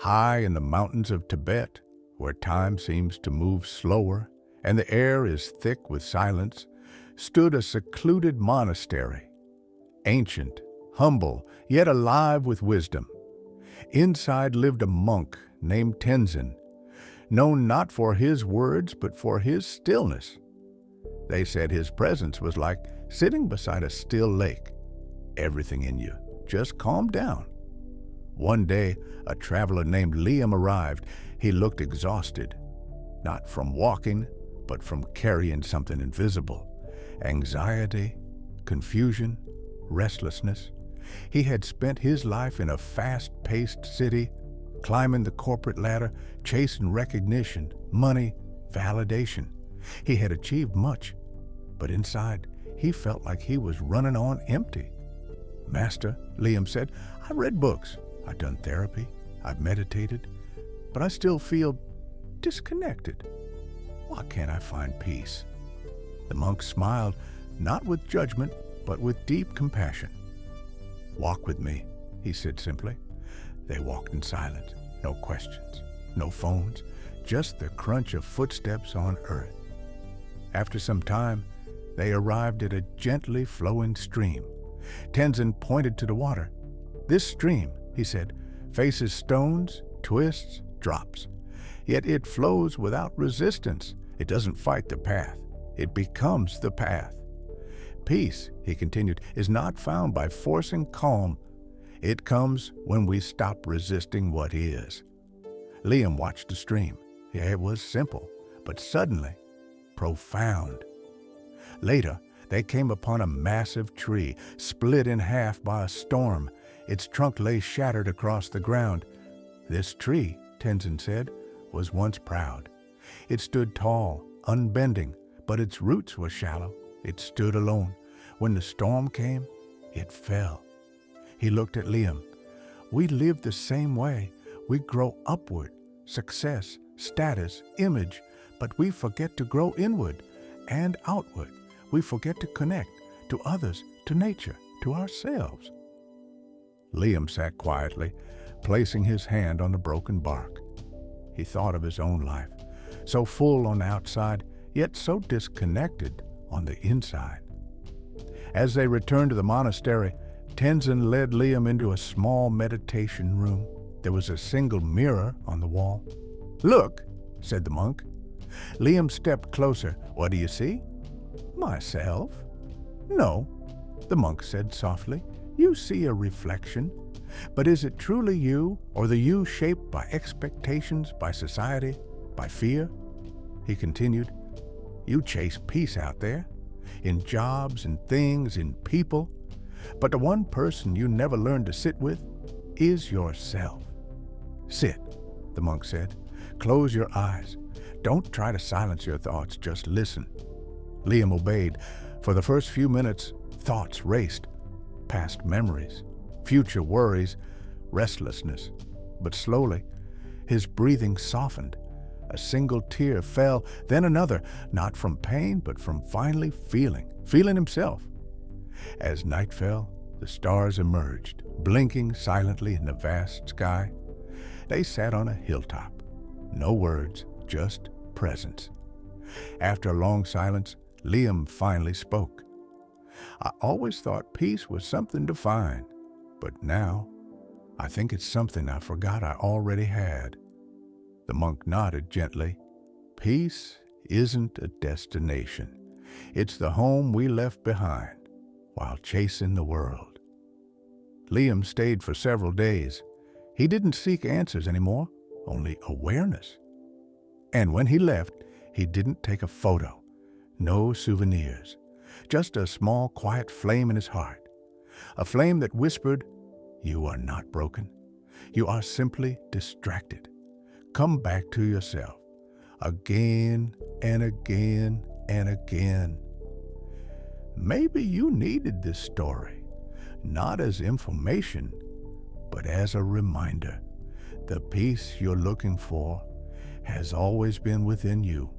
High in the mountains of Tibet, where time seems to move slower and the air is thick with silence, stood a secluded monastery, ancient, humble, yet alive with wisdom. Inside lived a monk named Tenzin, known not for his words but for his stillness. They said his presence was like sitting beside a still lake. Everything in you just calmed down. One day, a traveler named Liam arrived. He looked exhausted, not from walking, but from carrying something invisible. Anxiety, confusion, restlessness. He had spent his life in a fast-paced city, climbing the corporate ladder, chasing recognition, money, validation. He had achieved much, but inside, he felt like he was running on empty. "Master," Liam said, "I read books, I've done therapy, I've meditated, but I still feel disconnected. Why can't I find peace?" The monk smiled, not with judgment, but with deep compassion. "Walk with me," he said simply. They walked in silence, no questions, no phones, just the crunch of footsteps on earth. After some time, they arrived at a gently flowing stream. Tenzin pointed to the water. "This stream," he said, "faces stones, twists, drops. Yet it flows without resistance. It doesn't fight the path. It becomes the path. Peace," he continued, "is not found by forcing calm. It comes when we stop resisting what is." Liam watched the stream. Yeah, it was simple, but suddenly profound. Later, they came upon a massive tree, split in half by a storm. Its trunk lay shattered across the ground. "This tree," Tenzin said, "was once proud. It stood tall, unbending, but its roots were shallow. It stood alone. When the storm came, it fell." He looked at Liam. "We live the same way. We grow upward, success, status, image, but we forget to grow inward and outward. We forget to connect to others, to nature, to ourselves." Liam sat quietly, placing his hand on the broken bark. He thought of his own life, so full on the outside, yet so disconnected on the inside. As they returned to the monastery, Tenzin led Liam into a small meditation room. There was a single mirror on the wall. "Look," said the monk. Liam stepped closer. "What do you see?" "Myself." "No," the monk said softly. "You see a reflection. But is it truly you, or the you shaped by expectations, by society, by fear?" He continued, "You chase peace out there, in jobs, in things, in people. But the one person you never learn to sit with is yourself." "Sit," the monk said. "Close your eyes. Don't try to silence your thoughts, just listen." Liam obeyed. For the first few minutes, thoughts raced. Past memories, future worries, restlessness. But slowly, his breathing softened. A single tear fell, then another, not from pain, but from finally feeling himself. As night fell, the stars emerged, blinking silently in the vast sky. They sat on a hilltop. No words, just presence. After a long silence, Liam finally spoke. "I always thought peace was something to find, but now I think it's something I forgot I already had." The monk nodded gently. "Peace isn't a destination. It's the home we left behind while chasing the world." Liam stayed for several days. He didn't seek answers anymore, only awareness. And when he left, he didn't take a photo, no souvenirs, just a small, quiet flame in his heart, a flame that whispered, "You are not broken. You are simply distracted. Come back to yourself." Again and again and again. Maybe you needed this story, not as information, but as a reminder. The peace you're looking for has always been within you.